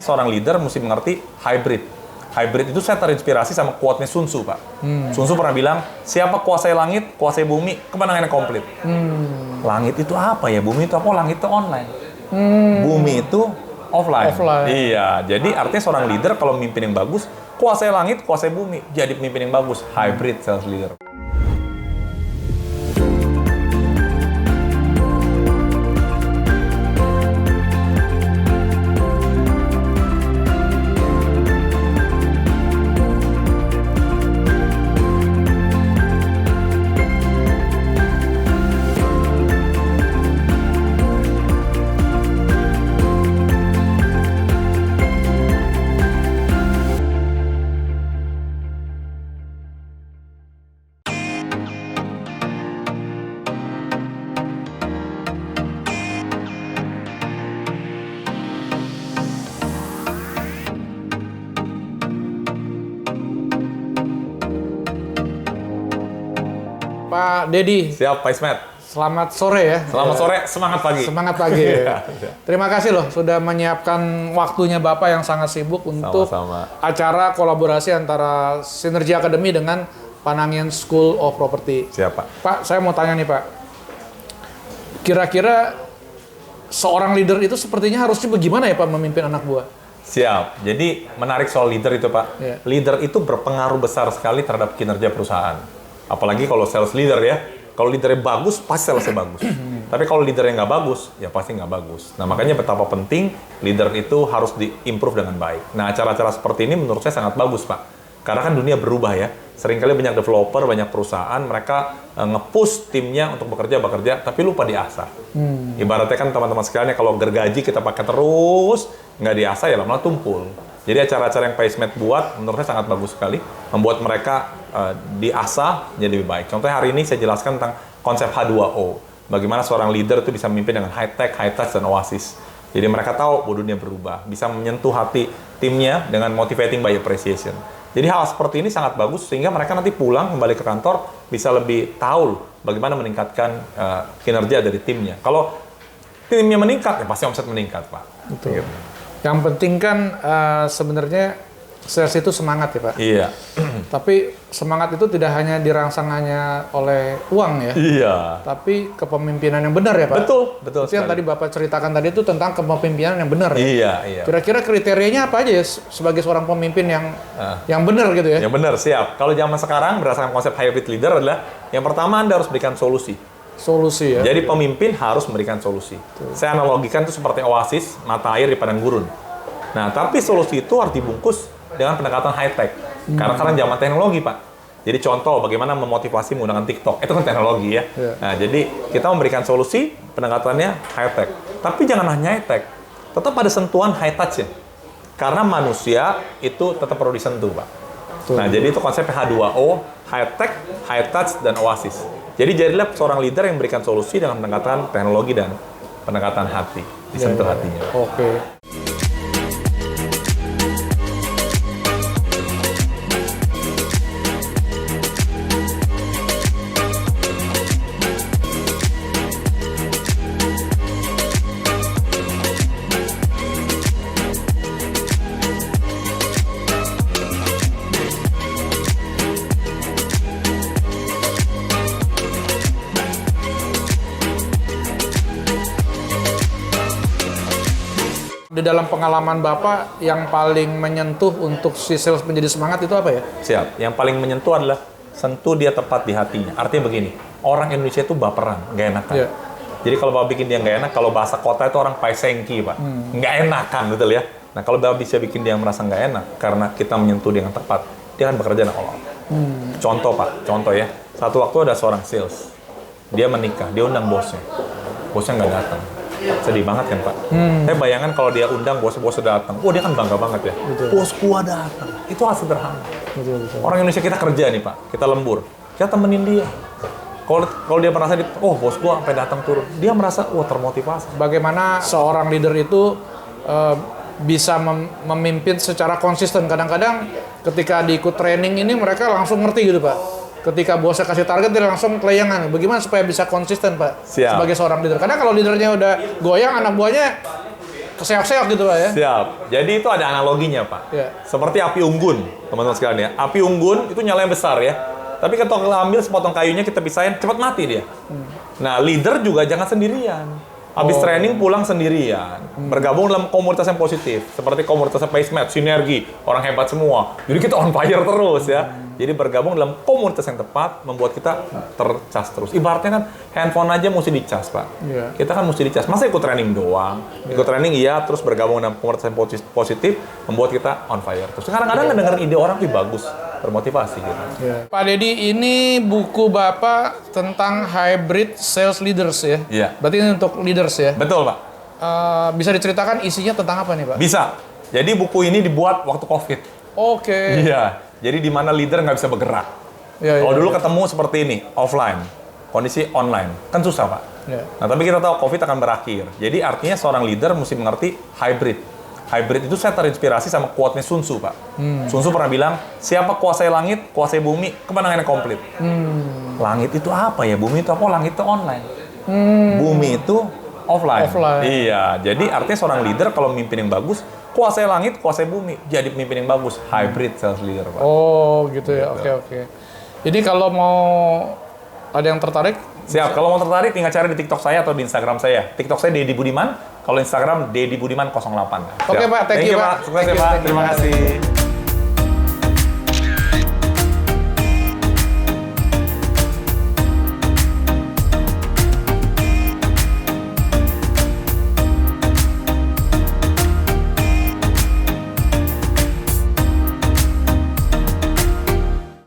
seorang leader mesti mengerti hybrid. Hybrid itu saya terinspirasi sama quote-nya Sun Tzu, Pak. Sun Tzu pernah bilang, siapa kuasai langit, kuasai bumi, kemenangannya komplit. Langit itu apa ya? Bumi itu apa? Langit itu online. Bumi itu offline. Iya, jadi artinya seorang leader kalau memimpin yang bagus, kuasai langit, kuasai bumi, jadi pemimpin yang bagus. Hybrid sales leader. Pak Dedi. Siap, Pak Ismet. Selamat sore ya. Selamat sore, semangat pagi. Semangat pagi. Terima kasih loh sudah menyiapkan waktunya Bapak yang sangat sibuk untuk acara kolaborasi antara Sinergi Academy dengan Panangian School of Property. Siap, Pak. Pak, saya mau tanya nih Pak. Kira-kira seorang leader itu sepertinya harusnya bagaimana ya Pak memimpin anak buah? Siap. Jadi menarik soal leader itu, Pak. Yeah. Leader itu berpengaruh besar sekali terhadap kinerja perusahaan. Apalagi kalau sales leader ya. Kalau leadernya bagus, pasti salesnya bagus. Tapi kalau leadernya nggak bagus, ya pasti nggak bagus. Nah, makanya betapa penting leader itu harus di-improve dengan baik. Nah, acara-acara seperti ini menurut saya sangat bagus, Pak. Karena kan dunia berubah ya. Seringkali banyak developer, banyak perusahaan, mereka nge-push timnya untuk bekerja, tapi lupa diasah. Ibaratnya kan teman-teman sekalian, kalau gergaji kita pakai terus, nggak diasah ya lama-lama tumpul. Jadi acara-acara yang Pak Ismet buat, menurut saya sangat bagus sekali. Membuat mereka diasah jadi lebih baik. Contohnya hari ini saya jelaskan tentang konsep H2O. Bagaimana seorang leader itu bisa memimpin dengan high-tech, high-touch, dan oasis. Jadi mereka tahu bahwa dunia berubah. Bisa menyentuh hati timnya dengan motivating by appreciation. Jadi hal seperti ini sangat bagus, sehingga mereka nanti pulang, kembali ke kantor, bisa lebih tahu bagaimana meningkatkan kinerja dari timnya. Kalau timnya meningkat, ya pasti omset meningkat, Pak. Betul. Gitu. Yang penting kan sebenarnya sales itu semangat ya Pak. Iya. Tapi semangat itu tidak hanya dirangsang oleh uang ya. Iya. Tapi kepemimpinan yang benar ya Pak. Betul. Itu yang tadi Bapak ceritakan tadi itu tentang kepemimpinan yang benar ya. Iya. Kira-kira kriterianya apa aja ya sebagai seorang pemimpin yang benar gitu ya? Yang benar, siap. Kalau zaman sekarang berdasarkan konsep hybrid leader adalah yang pertama Anda harus berikan solusi. Solusi ya. Jadi pemimpin harus memberikan solusi. Saya analogikan itu seperti oasis, mata air di padang gurun. Nah, tapi solusi itu harus dibungkus dengan pendekatan high-tech. Karena sekarang zaman teknologi, Pak. Jadi contoh bagaimana memotivasi menggunakan TikTok. Itu kan teknologi ya. Nah, jadi kita memberikan solusi, pendekatannya high-tech. Tapi jangan hanya high-tech. Tetap ada sentuhan high-touch ya. Karena manusia itu tetap perlu disentuh, Pak. Nah, jadi itu konsep H2O, high-tech, high-touch, dan oasis. Jadi jadilah seorang leader yang memberikan solusi dengan pendekatan teknologi dan pendekatan hati. Disentuh hatinya. Oke. Di dalam pengalaman Bapak yang paling menyentuh untuk si sales menjadi semangat itu apa ya? Siap. Yang paling menyentuh adalah sentuh dia tepat di hatinya. Artinya begini, orang Indonesia itu baperan, nggak enakan. Yeah. Jadi kalau Bapak bikin dia nggak enak, kalau bahasa kota itu orang paisengki, Pak. Nggak enakan, betul ya? Nah, kalau Bapak bisa bikin dia merasa nggak enak, karena kita menyentuh dia yang tepat, dia akan bekerja dengan Allah. Contoh, Pak. Contoh ya. Satu waktu ada seorang sales. Dia menikah, dia undang bosnya. Bosnya nggak datang. Sedih banget kan, Pak? Saya bayangkan kalau dia undang bos-bosnya datang, dia kan bangga banget ya. Betul. Bos gua datang. Itu hal sederhana. Betul. Orang Indonesia kita kerja nih, Pak. Kita lembur. Kita temenin dia. Kalau dia merasa, bos gua sampai datang turun, dia merasa, termotivasi. Bagaimana seorang leader itu bisa memimpin secara konsisten? Kadang-kadang ketika diikut training ini mereka langsung ngerti gitu, Pak. Ketika bosnya kasih target, dia langsung kelayangan. Bagaimana supaya bisa konsisten, Pak? Siap. Sebagai seorang leader. Karena kalau leadernya udah goyang, anak buahnya keseok-seok gitu Pak ya. Siap. Jadi itu ada analoginya, Pak. Iya. Seperti api unggun, teman-teman sekalian ya. Api unggun itu nyalanya besar ya. Tapi ketika kita ambil sepotong kayunya, kita pisahin, cepat mati dia. Nah, leader juga jangan sendirian. Habis training pulang sendirian. Bergabung dalam komunitas yang positif. Seperti komunitas PaceMatch, sinergi, orang hebat semua. Jadi kita on fire terus ya. Jadi bergabung dalam komunitas yang tepat membuat kita tercas terus. Ibaratnya kan handphone aja mesti dicas, Pak. Iya. Kita kan mesti dicas. Masa ikut training doang? Ikut training iya, terus bergabung dalam komunitas yang positif membuat kita on fire terus. Kadang-kadang ngedengerin ide orang tuh bagus, termotivasi gitu. Iya. Pak Deddy, ini buku Bapak tentang hybrid sales leaders ya? Iya. Berarti ini untuk leaders ya? Betul, Pak. Bisa diceritakan isinya tentang apa nih Pak? Bisa. Jadi buku ini dibuat waktu COVID. Oke. Iya. Jadi di mana leader nggak bisa bergerak. Iya, Kalau iya, dulu iya. ketemu seperti ini, offline, kondisi online, kan susah, Pak. Iya. Nah, tapi kita tahu COVID akan berakhir. Jadi artinya seorang leader mesti mengerti hybrid. Hybrid itu saya terinspirasi sama quote-nya Sun Tzu, Pak. Sun Tzu pernah bilang, siapa kuasai langit, kuasai bumi, kemenangannya komplit. Langit itu apa ya? Bumi itu apa? Langit itu online. Bumi itu offline. Iya, jadi artinya seorang leader kalau memimpin yang bagus, kuasai langit, kuasai bumi, jadi pemimpin yang bagus. Hybrid sales leader, Pak. Oh gitu ya, oke. Jadi kalau mau ada yang tertarik, Siap, kalau mau tertarik tinggal cari di TikTok saya atau di Instagram saya. TikTok saya Deddy Budiman, kalau Instagram Deddy Budiman 08. Oke, Pak, thank you, Pak. Sukses ya, Thank you, Pak. thank you, Terima Pak. kasih.